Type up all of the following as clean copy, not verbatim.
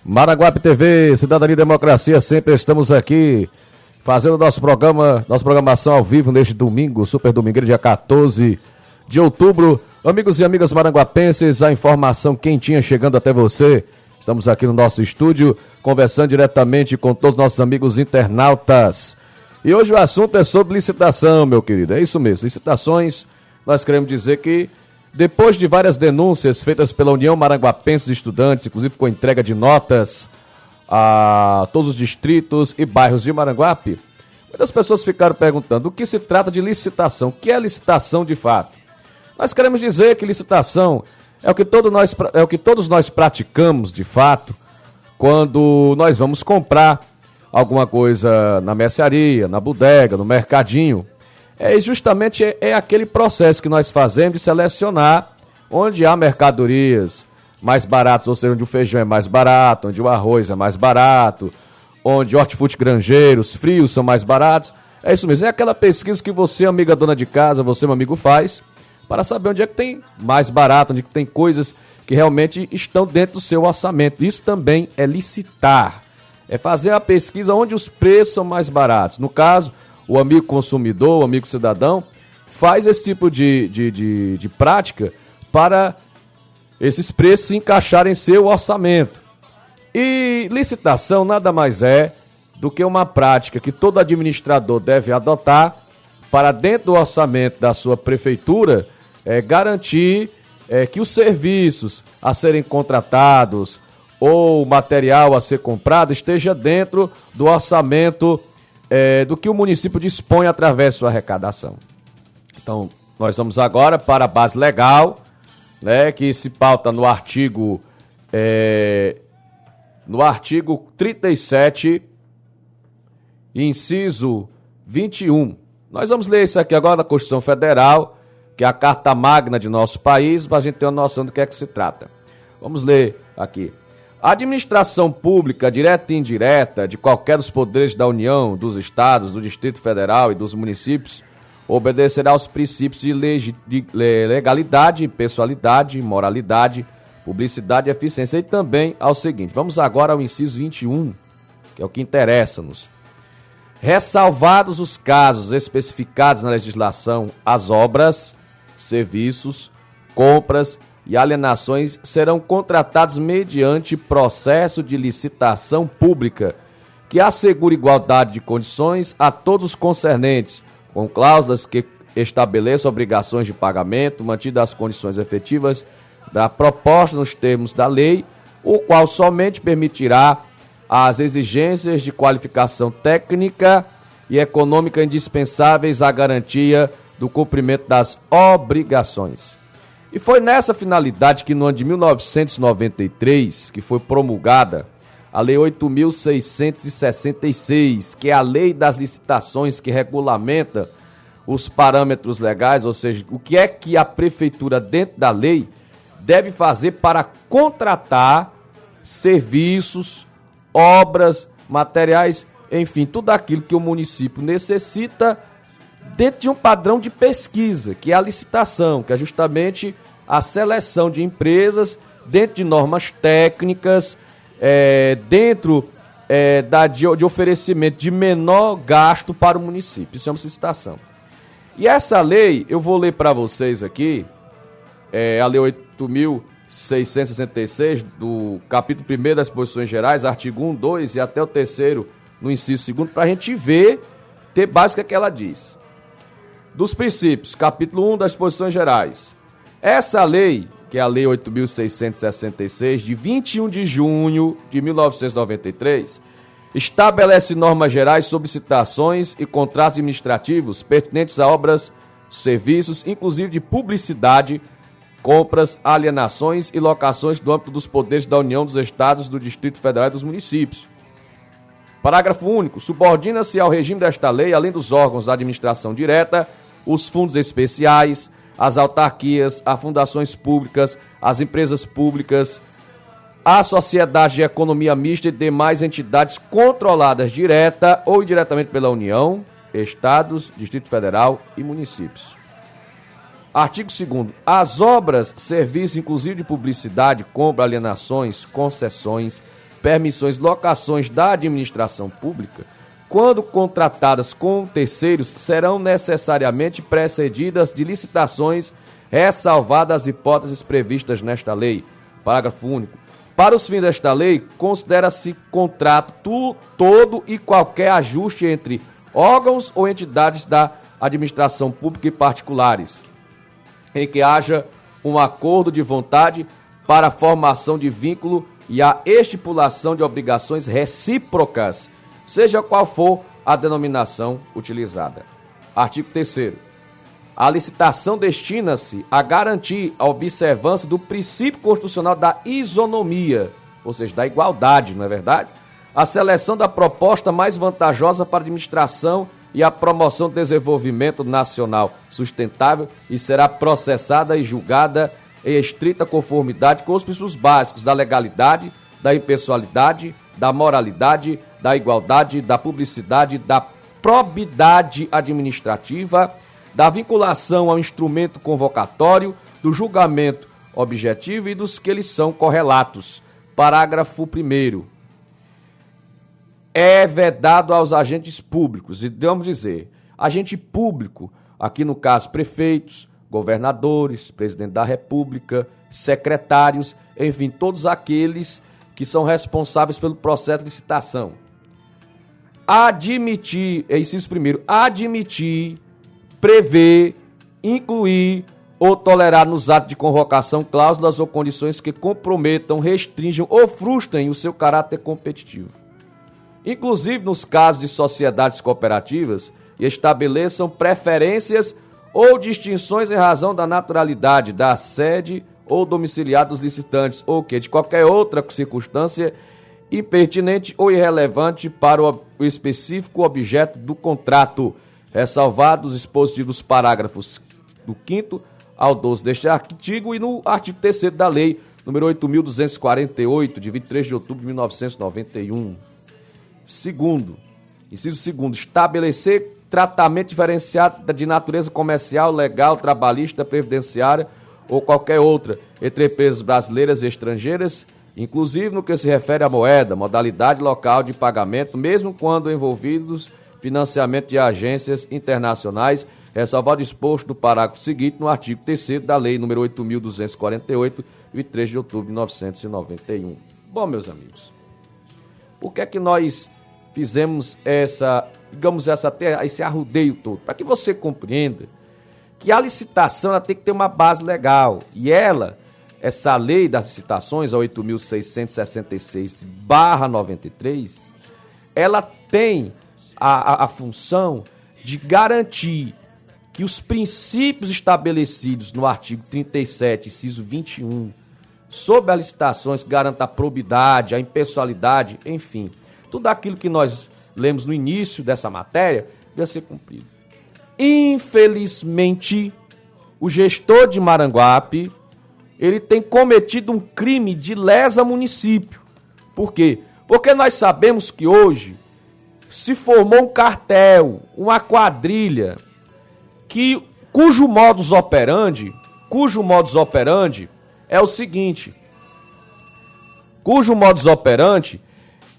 Maranguape TV, Cidadania e Democracia, sempre estamos aqui fazendo nossa programação ao vivo neste domingo, super domingo, dia 14 de outubro. Amigos e amigas maranguapenses, a informação quentinha chegando até você. Estamos aqui no nosso estúdio, conversando diretamente com todos os nossos amigos internautas. E hoje o assunto é sobre licitação, meu querido. É isso mesmo, licitações. Nós queremos dizer que depois de várias denúncias feitas pela União Maranguapense de Estudantes, inclusive com entrega de notas a todos os distritos e bairros de Maranguape, muitas pessoas ficaram perguntando o que se trata de licitação, o que é licitação de fato. Nós queremos dizer que licitação é o que todos nós praticamos de fato quando nós vamos comprar alguma coisa na mercearia, na bodega, no mercadinho. Justamente aquele processo que nós fazemos de selecionar onde há mercadorias mais baratas, ou seja, onde o feijão é mais barato, onde o arroz é mais barato, onde hortifruti grangeiros, frios são mais baratos. É isso mesmo, é aquela pesquisa que você, amiga dona de casa, você, meu amigo, faz para saber onde é que tem mais barato, onde é que tem coisas que realmente estão dentro do seu orçamento. Isso também é licitar, é fazer a pesquisa onde os preços são mais baratos. No caso, o amigo consumidor, o amigo cidadão, faz esse tipo de prática para esses preços se encaixarem em seu orçamento. E licitação nada mais é do que uma prática que todo administrador deve adotar para, dentro do orçamento da sua prefeitura, garantir que os serviços a serem contratados ou o material a ser comprado esteja dentro do orçamento do que o município dispõe através de sua arrecadação. Então, nós vamos agora para a base legal, né, que se pauta no artigo 37, inciso 21. Nós vamos ler isso aqui agora da Constituição Federal, que é a Carta Magna de nosso país, para a gente ter uma noção do que é que se trata. Vamos ler aqui. A administração pública, direta e indireta, de qualquer dos poderes da União, dos Estados, do Distrito Federal e dos municípios, obedecerá aos princípios de legalidade, pessoalidade, moralidade, publicidade e eficiência. E também ao seguinte, vamos agora ao inciso 21, que é o que interessa-nos. Ressalvados os casos especificados na legislação, as obras, serviços, compras e alienações serão contratados mediante processo de licitação pública que assegure igualdade de condições a todos os concernentes, com cláusulas que estabeleçam obrigações de pagamento, mantidas as condições efetivas da proposta nos termos da lei, o qual somente permitirá as exigências de qualificação técnica e econômica indispensáveis à garantia do cumprimento das obrigações. E foi nessa finalidade que no ano de 1993, que foi promulgada a Lei 8.666, que é a Lei das Licitações, que regulamenta os parâmetros legais, ou seja, o que é que a prefeitura, dentro da lei, deve fazer para contratar serviços, obras, materiais, enfim, tudo aquilo que o município necessita dentro de um padrão de pesquisa, que é a licitação, que é justamente a seleção de empresas dentro de normas técnicas, dentro de oferecimento de menor gasto para o município. Isso é uma licitação. E essa lei, eu vou ler para vocês aqui, a Lei 8.666, do capítulo 1º das Disposições Gerais, artigo 1, 2 e até o 3º, no inciso 2º, para a gente ter básica que ela diz. Dos princípios, capítulo 1 das Disposições Gerais. Essa lei, que é a Lei 8.666, de 21 de junho de 1993, estabelece normas gerais sobre licitações e contratos administrativos pertinentes a obras, serviços, inclusive de publicidade, compras, alienações e locações do âmbito dos poderes da União, dos Estados, do Distrito Federal e dos municípios. Parágrafo único. Subordina-se ao regime desta lei, além dos órgãos da administração direta, os fundos especiais, as autarquias, as fundações públicas, as empresas públicas, a sociedade de economia mista e demais entidades controladas direta ou indiretamente pela União, Estados, Distrito Federal e municípios. Artigo 2º. As obras, serviços, inclusive de publicidade, compra, alienações, concessões, permissões, locações da administração pública, quando contratadas com terceiros, serão necessariamente precedidas de licitações, ressalvadas as hipóteses previstas nesta lei. Parágrafo único. Para os fins desta lei, considera-se contrato todo e qualquer ajuste entre órgãos ou entidades da administração pública e particulares, em que haja um acordo de vontade para a formação de vínculo e a estipulação de obrigações recíprocas, seja qual for a denominação utilizada. Artigo 3º. A licitação destina-se a garantir a observância do princípio constitucional da isonomia, ou seja, da igualdade, não é verdade? A seleção da proposta mais vantajosa para a administração e a promoção do desenvolvimento nacional sustentável e será processada e julgada em estrita conformidade com os princípios básicos da legalidade, da impessoalidade, da moralidade, da igualdade, da publicidade, da probidade administrativa, da vinculação ao instrumento convocatório, do julgamento objetivo e dos que eles são correlatos. Parágrafo 1º. É vedado aos agentes públicos, e vamos dizer, agente público, aqui no caso prefeitos, governadores, presidente da República, secretários, enfim, todos aqueles que são responsáveis pelo processo de licitação. Admitir, inciso primeiro, admitir, prever, incluir ou tolerar nos atos de convocação cláusulas ou condições que comprometam, restringam ou frustrem o seu caráter competitivo. Inclusive nos casos de sociedades cooperativas, e estabeleçam preferências ou distinções em razão da naturalidade, da sede ou domiciliar dos licitantes, ou que de qualquer outra circunstância impertinente ou irrelevante para o específico objeto do contrato, ressalvados os dispositivos dos parágrafos do 5º ao 12 deste artigo e no artigo 3º da lei número 8.248, de 23 de outubro de 1991. Segundo, inciso segundo, estabelecer tratamento diferenciado de natureza comercial, legal, trabalhista, previdenciária ou qualquer outra entre empresas brasileiras e estrangeiras, inclusive no que se refere à moeda, modalidade local de pagamento, mesmo quando envolvidos financiamento de agências internacionais, ressalvado o disposto do parágrafo seguinte no artigo 3º da lei número 8.248, 23 de outubro de 1991. Bom, meus amigos, por que é que nós fizemos esse arrudeio todo? Para que você compreenda que a licitação ela tem que ter uma base legal. E essa lei das licitações, a 8.666/93, ela tem a função de garantir que os princípios estabelecidos no artigo 37, inciso 21, sobre as licitações que garantam a probidade, a impessoalidade, enfim, tudo aquilo que nós lemos no início dessa matéria, deve ser cumprido. Infelizmente, o gestor de Maranguape, ele tem cometido um crime de lesa município. Por quê? Porque nós sabemos que hoje se formou um cartel, uma quadrilha, cujo modus operandi é o seguinte,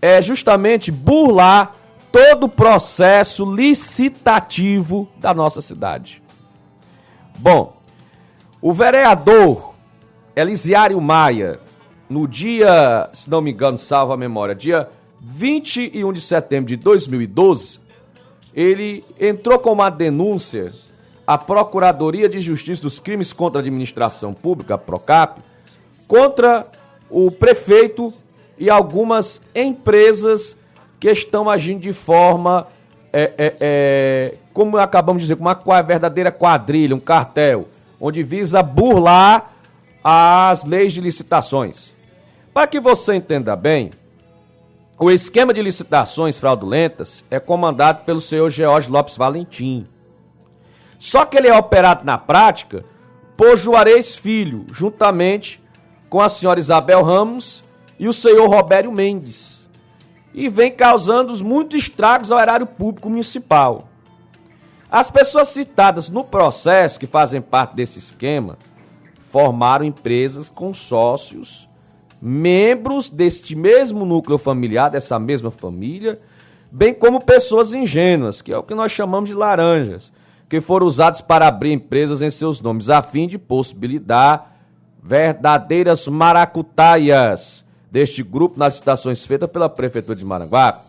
é justamente burlar todo o processo licitativo da nossa cidade. Bom, o vereador Elisiário Maia, no dia, se não me engano, salvo a memória, dia 21 de setembro de 2012, ele entrou com uma denúncia à Procuradoria de Justiça dos Crimes contra a Administração Pública, a PROCAP, contra o prefeito e algumas empresas que estão agindo de forma, como acabamos de dizer, como uma verdadeira quadrilha, um cartel, onde visa burlar as leis de licitações. Para que você entenda bem, o esquema de licitações fraudulentas é comandado pelo senhor George Lopes Valentim. Só que ele é operado na prática por Juarez Filho, juntamente com a senhora Isabel Ramos e o senhor Robério Mendes, e vem causando muitos estragos ao erário público municipal. As pessoas citadas no processo, que fazem parte desse esquema, formaram empresas com sócios membros deste mesmo núcleo familiar, dessa mesma família, bem como pessoas ingênuas, que é o que nós chamamos de laranjas, que foram usados para abrir empresas em seus nomes, a fim de possibilitar verdadeiras maracutaias deste grupo nas licitações feitas pela Prefeitura de Maranguape.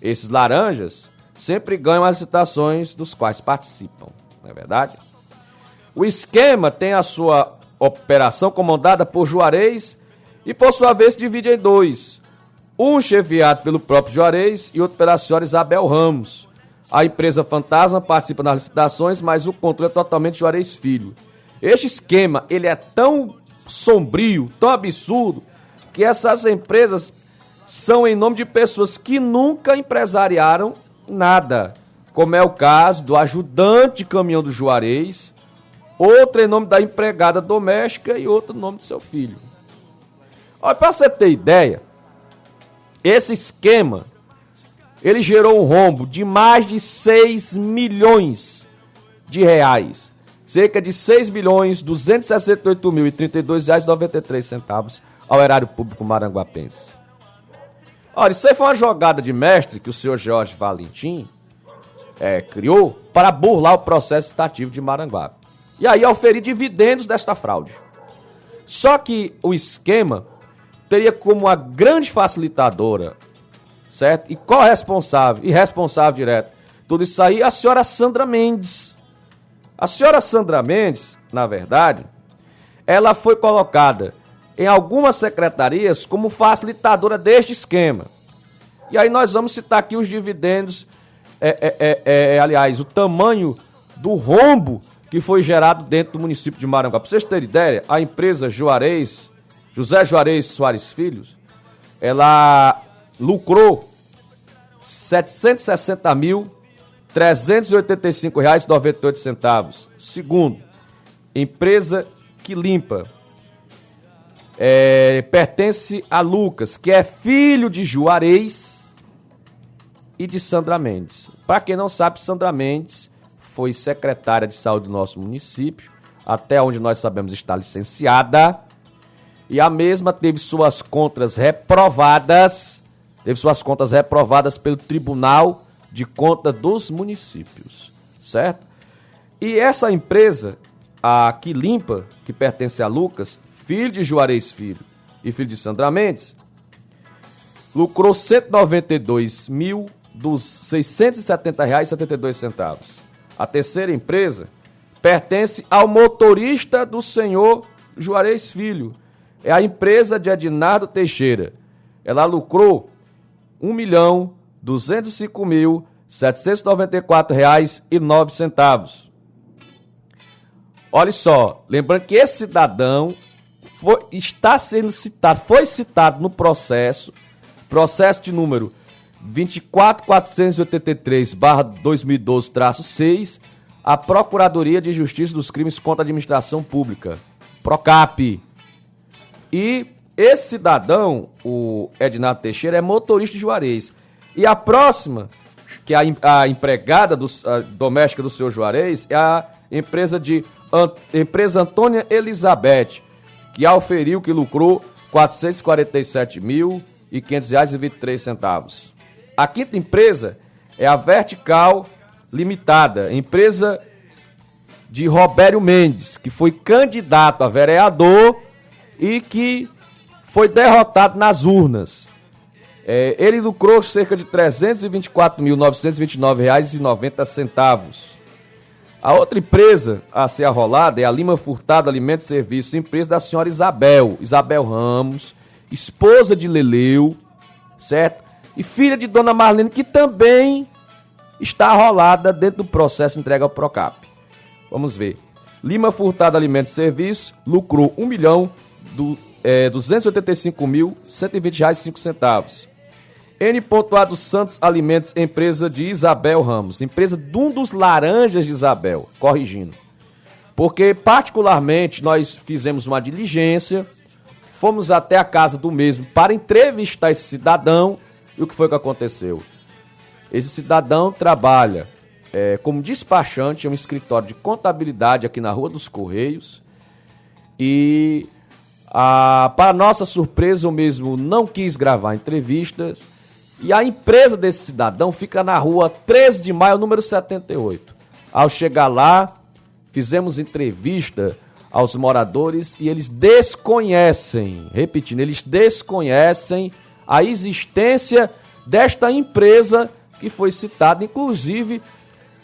Esses laranjas sempre ganham as licitações dos quais participam, não é verdade? O esquema tem a sua operação comandada por Juarez e, por sua vez, se divide em dois. Um chefiado pelo próprio Juarez e outro pela senhora Isabel Ramos. A empresa fantasma participa das licitações, mas o controle é totalmente Juarez Filho. Este esquema, ele é tão sombrio, tão absurdo, que essas empresas são em nome de pessoas que nunca empresariaram nada, como é o caso do ajudante de caminhão do Juarez, outra em nome da empregada doméstica e outra em nome do seu filho. Olha, para você ter ideia, esse esquema, ele gerou um rombo de mais de 6 milhões de reais. Cerca de 6.268.032,93 ao erário público maranguapense. Olha, isso aí foi uma jogada de mestre que o senhor Jorge Valentim criou para burlar o processo estativo de Maranguape. E aí oferir dividendos desta fraude. Só que o esquema teria como a grande facilitadora, certo? E corresponsável e responsável direto, tudo isso aí, a senhora Sandra Mendes. A senhora Sandra Mendes, na verdade, ela foi colocada em algumas secretarias como facilitadora deste esquema. E aí nós vamos citar aqui os dividendos, aliás, o tamanho do rombo que foi gerado dentro do município de Maranguape. Para vocês terem ideia, a empresa Juarez, José Juarez Soares Filhos, ela lucrou R$ 760.385,98. Segundo, empresa que limpa, pertence a Lucas, que é filho de Juarez e de Sandra Mendes. Para quem não sabe, Sandra Mendes foi secretária de saúde do nosso município, até onde nós sabemos está licenciada, e a mesma teve suas contas reprovadas pelo Tribunal de Contas dos Municípios, certo? E essa empresa, a Que Limpa, que pertence a Lucas, filho de Juarez Filho e filho de Sandra Mendes, lucrou R$ 192.670,72. A terceira empresa pertence ao motorista do senhor Juarez Filho. É a empresa de Ednardo Teixeira. Ela lucrou R$ 1.205.794,09. Olha só, lembrando que esse cidadão foi citado no processo de número 24.483/2012-6, a Procuradoria de Justiça dos Crimes contra a Administração Pública, Procap. E esse cidadão, o Ednardo Teixeira, é motorista de Juarez. E a próxima, que é a empregada doméstica do seu Juarez, é a empresa Antônia Elizabeth, que auferiu, que lucrou R$ 447.500,23. A quinta empresa é a Vertical Limitada, empresa de Robério Mendes, que foi candidato a vereador e que foi derrotado nas urnas. Ele lucrou cerca de R$ 324.929,90. A outra empresa a ser arrolada é a Lima Furtado Alimentos e Serviços, empresa da senhora Isabel Ramos, esposa de Leleu, certo? E filha de Dona Marlene, que também está arrolada dentro do processo entregue ao Procap. Vamos ver. Lima Furtado Alimentos e Serviços lucrou R$ 1.285.120,05. N.A. dos Santos Alimentos, empresa de Isabel Ramos, empresa de um dos laranjas de Isabel, corrigindo. Porque, particularmente, nós fizemos uma diligência, fomos até a casa do mesmo para entrevistar esse cidadão, e o que foi que aconteceu? Esse cidadão trabalha como despachante em um escritório de contabilidade aqui na Rua dos Correios, e Para nossa surpresa, eu mesmo não quis gravar entrevistas. E a empresa desse cidadão fica na rua 13 de maio, número 78. Ao chegar lá, fizemos entrevista aos moradores e eles desconhecem, repetindo, eles desconhecem a existência desta empresa que foi citada, inclusive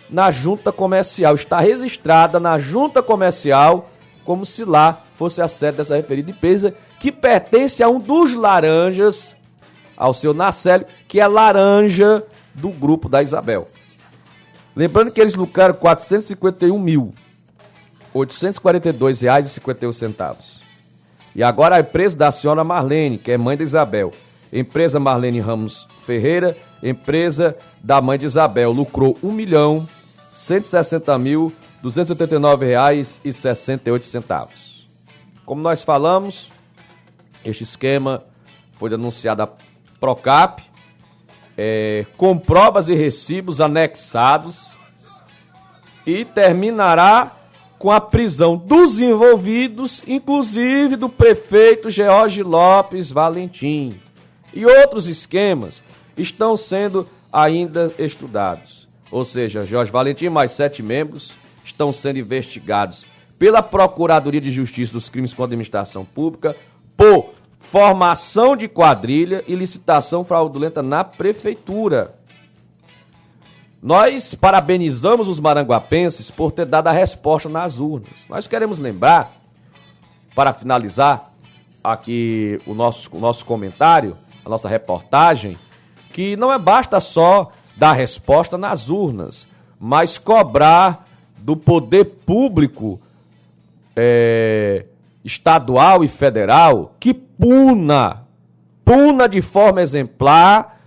na junta comercial. Está registrada na junta comercial como se lá fosse a sede dessa referida empresa, que pertence a um dos laranjas, ao seu Nacélio, que é laranja do grupo da Isabel. Lembrando que eles lucraram R$ 451.842,51. E agora a empresa da senhora Marlene, que é mãe da Isabel. Empresa Marlene Ramos Ferreira, empresa da mãe de Isabel, lucrou R$ 1.160.289,68. Como nós falamos, este esquema foi denunciado à Procap, com provas e recibos anexados, e terminará com a prisão dos envolvidos, inclusive do prefeito George Lopes Valentim. E outros esquemas estão sendo ainda estudados. Ou seja, Jorge Valentim mais 7 membros estão sendo investigados pela Procuradoria de Justiça dos Crimes com a Administração Pública por formação de quadrilha e licitação fraudulenta na Prefeitura. Nós parabenizamos os maranguapenses por ter dado a resposta nas urnas. Nós queremos lembrar, para finalizar aqui o nosso comentário, a nossa reportagem, que não basta só dar resposta nas urnas, mas cobrar do poder público estadual e federal que puna de forma exemplar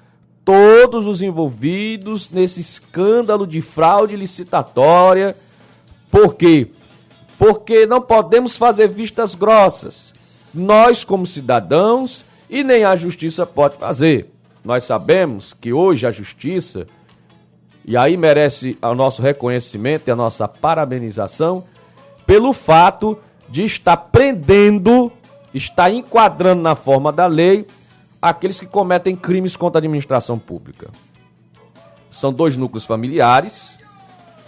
todos os envolvidos nesse escândalo de fraude licitatória. Por quê? Porque não podemos fazer vistas grossas. Nós, como cidadãos, e nem a justiça pode fazer. Nós sabemos que hoje a justiça, e aí merece o nosso reconhecimento e a nossa parabenização, pelo fato de estar prendendo, estar enquadrando na forma da lei aqueles que cometem crimes contra a administração pública. São 2 núcleos familiares,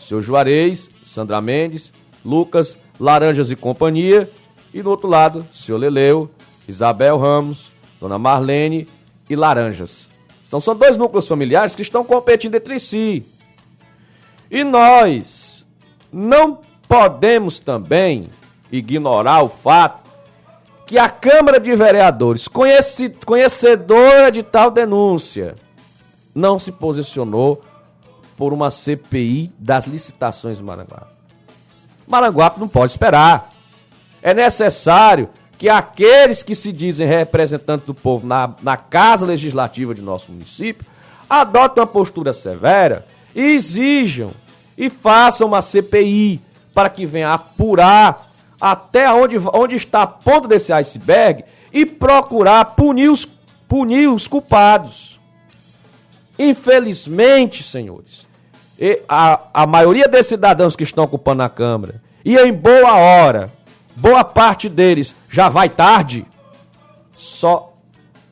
seu Juarez, Sandra Mendes, Lucas, Laranjas e companhia, e do outro lado, seu Leleu, Isabel Ramos, Dona Marlene e Laranjas. São 2 núcleos familiares que estão competindo entre si. E nós não podemos também ignorar o fato que a Câmara de Vereadores, conhecedora de tal denúncia, não se posicionou por uma CPI das licitações de Maranguape. Maranguape não pode esperar. É necessário que aqueles que se dizem representantes do povo na Casa Legislativa de nosso município adotem uma postura severa e exijam e façam uma CPI para que venha apurar até onde está a ponta desse iceberg e procurar punir os culpados. Infelizmente, senhores, a maioria desses cidadãos que estão ocupando a Câmara, e em boa hora, boa parte deles já vai tarde, só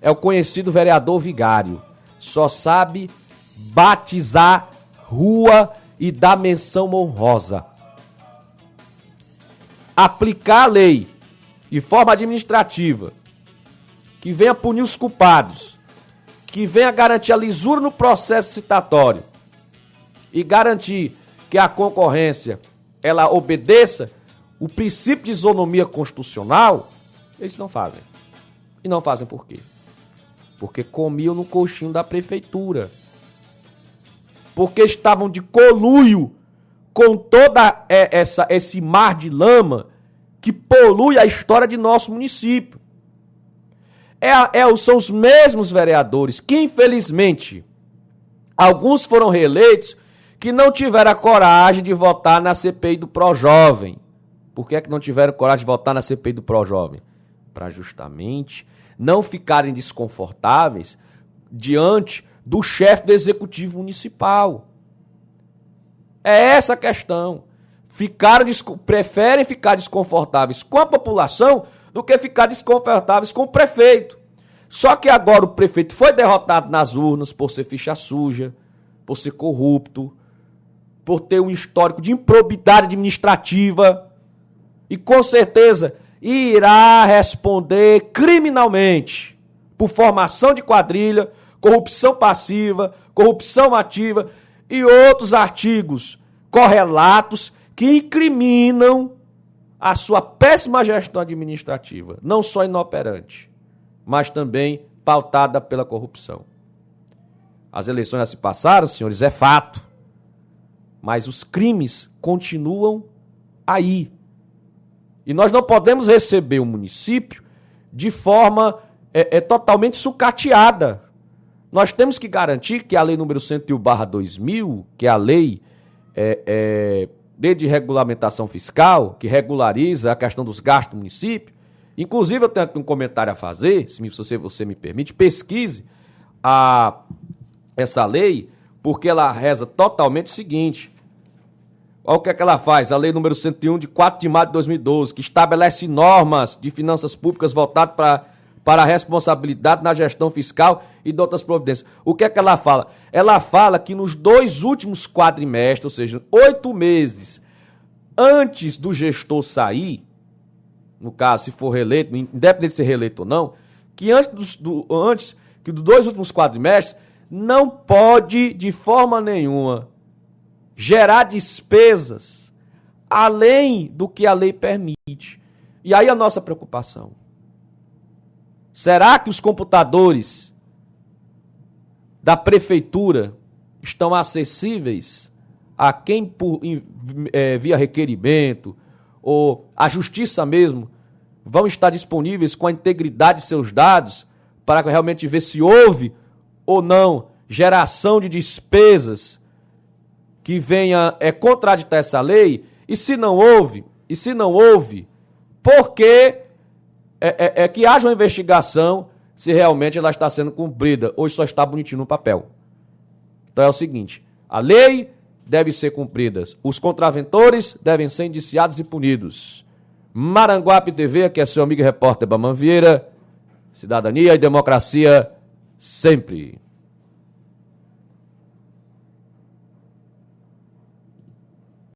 é o conhecido vereador vigário, só sabe batizar rua e dar menção honrosa. Aplicar a lei de forma administrativa, que venha punir os culpados, que venha garantir a lisura no processo citatório e garantir que a concorrência ela obedeça o princípio de isonomia constitucional, eles não fazem. E não fazem por quê? Porque comiam no coxinho da prefeitura. Porque estavam de conluio com toda esse mar de lama que polui a história de nosso município. São os mesmos vereadores que, infelizmente, alguns foram reeleitos que não tiveram a coragem de votar na CPI do Projovem. Por que é que não tiveram coragem de votar na CPI do Projovem? Para justamente não ficarem desconfortáveis diante do chefe do Executivo Municipal. É essa a questão. Preferem ficar desconfortáveis com a população do que ficar desconfortáveis com o prefeito. Só que agora o prefeito foi derrotado nas urnas por ser ficha suja, por ser corrupto, por ter um histórico de improbidade administrativa e com certeza irá responder criminalmente por formação de quadrilha, corrupção passiva, corrupção ativa e outros artigos correlatos que incriminam a sua péssima gestão administrativa, não só inoperante, mas também pautada pela corrupção. As eleições já se passaram, senhores, é fato, mas os crimes continuam aí. E nós não podemos receber o município de forma totalmente sucateada. Nós temos que garantir que a lei número 101/2000, que é a lei de regulamentação fiscal, que regulariza a questão dos gastos do município, inclusive eu tenho aqui um comentário a fazer, se você me permite, pesquise essa lei, porque ela reza totalmente o seguinte. Olha o que é que ela faz, a lei número 101 de 4 de maio de 2012, que estabelece normas de finanças públicas voltadas para a responsabilidade na gestão fiscal e de outras providências. O que é que ela fala? Ela fala que nos 2 últimos quadrimestres, ou seja, 8 meses antes do gestor sair, no caso, se for reeleito, independente de ser reeleito ou não, que antes dos 2 últimos quadrimestres, não pode, de forma nenhuma, gerar despesas além do que a lei permite. E aí a nossa preocupação. Será que os computadores da prefeitura estão acessíveis a quem via requerimento ou a justiça mesmo vão estar disponíveis com a integridade de seus dados para realmente ver se houve ou não geração de despesas que venha contraditar essa lei? E se não houve, por que que haja uma investigação se realmente ela está sendo cumprida ou só está bonitinho no papel? Então é o seguinte, a lei deve ser cumprida, os contraventores devem ser indiciados e punidos. Maranguape TV, aqui é seu amigo e repórter Baman Vieira, cidadania e democracia sempre.